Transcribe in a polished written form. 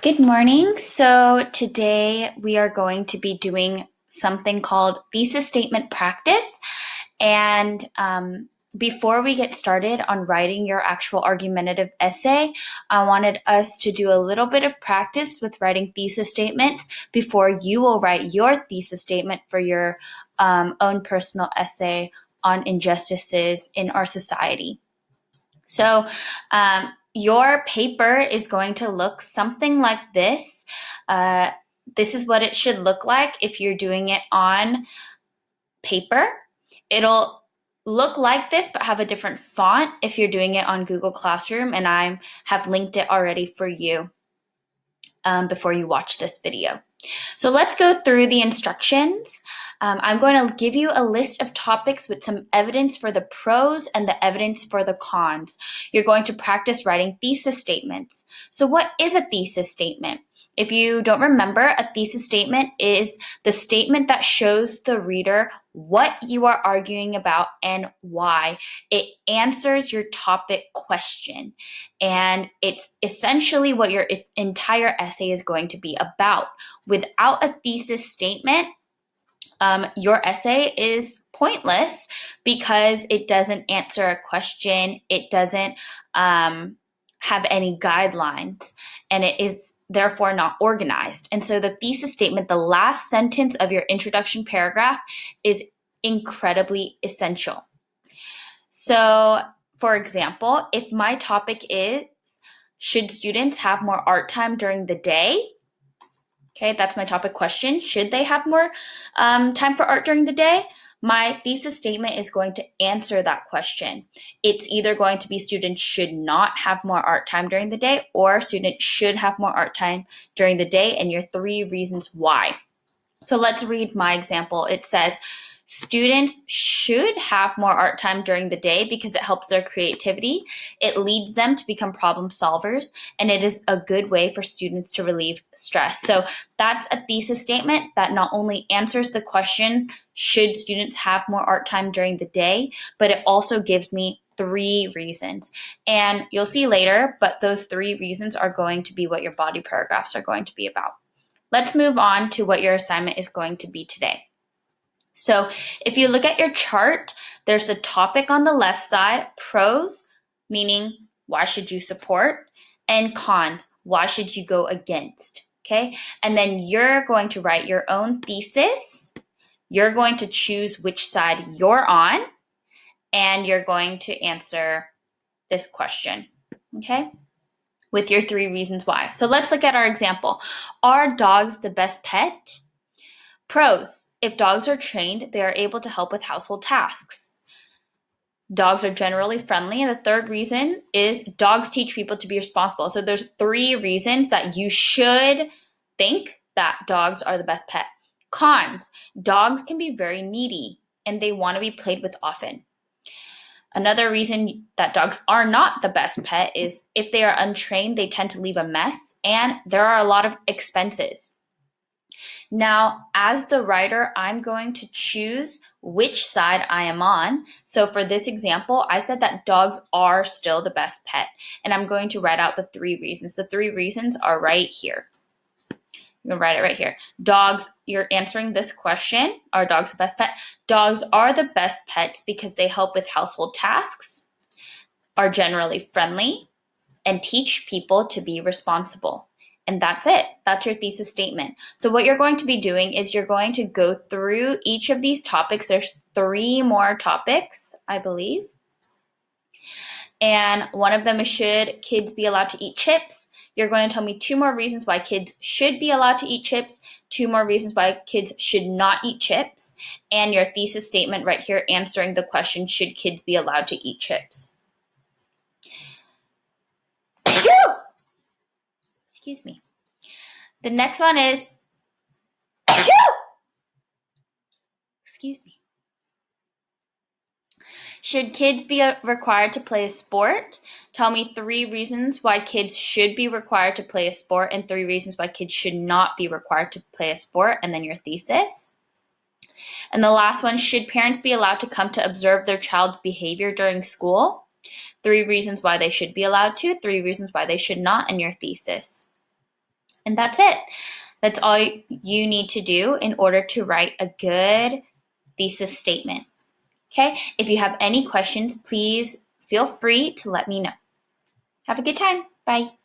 Good morning. So today we are going to be doing something called Thesis Statement Practice. And before we get started on writing your actual argumentative essay, I wanted us to do a little bit of practice with writing thesis statements before you will write your thesis statement for your own personal essay on injustices in our society. So your paper is going to look something like this. This is what it should look like if you're doing it on paper. It'll look like this, but have a different font if you're doing it on Google Classroom, and I have linked it already for you before you watch this video. So let's go through the instructions. I'm going to give you a list of topics with some evidence for the pros and the evidence for the cons. You're going to practice writing thesis statements. So what is a thesis statement? If you don't remember, a thesis statement is the statement that shows the reader what you are arguing about and why. It answers your topic question, and it's essentially what your entire essay is going to be about. Without a thesis statement, your essay is pointless because it doesn't answer a question, it doesn't have any guidelines, and it is therefore not organized. And so the thesis statement, the last sentence of your introduction paragraph, is incredibly essential. So, for example, if my topic is, should students have more art time during the day? Okay, that's my topic question. Should they have more time for art during the day? My thesis statement is going to answer that question. It's either going to be students should not have more art time during the day, or students should have more art time during the day, and your 3 reasons why. So let's read my example. It says, students should have more art time during the day because it helps their creativity, it leads them to become problem solvers, and it is a good way for students to relieve stress. So that's a thesis statement that not only answers the question, should students have more art time during the day, but it also gives me 3 reasons. And you'll see later, but those 3 reasons are going to be what your body paragraphs are going to be about. Let's move on to what your assignment is going to be today. So if you look at your chart, there's the topic on the left side, pros, meaning why should you support, and cons, why should you go against, okay? And then you're going to write your own thesis. You're going to choose which side you're on, and you're going to answer this question, okay? With your 3 reasons why. So let's look at our example. Are dogs the best pet? Pros. If dogs are trained, they are able to help with household tasks. Dogs are generally friendly. And the 3rd reason is dogs teach people to be responsible. So there's 3 reasons that you should think that dogs are the best pet. Cons. Dogs can be very needy and they want to be played with often. Another reason that dogs are not the best pet is if they are untrained, they tend to leave a mess, and there are a lot of expenses. Now, as the writer, I'm going to choose which side I am on. So for this example, I said that dogs are still the best pet, and I'm going to write out the 3 reasons. The 3 reasons are right here. I'm going to write it right here. Dogs, you're answering this question, are dogs the best pet? Dogs are the best pets because they help with household tasks, are generally friendly, and teach people to be responsible. And that's it. That's your thesis statement. So what you're going to be doing is you're going to go through each of these topics. There's 3 more topics, I believe. And one of them is, should kids be allowed to eat chips? You're going to tell me 2 more reasons why kids should be allowed to eat chips, 2 more reasons why kids should not eat chips, and your thesis statement right here answering the question, should kids be allowed to eat chips? Excuse me. The next one is, excuse me. Should kids be required to play a sport? Tell me 3 reasons why kids should be required to play a sport and 3 reasons why kids should not be required to play a sport, and then your thesis. And the last one, should parents be allowed to come to observe their child's behavior during school? 3 reasons why they should be allowed to, 3 reasons why they should not, and your thesis. And that's it. That's all you need to do in order to write a good thesis statement. Okay? If you have any questions, please feel free to let me know. Have a good time. Bye.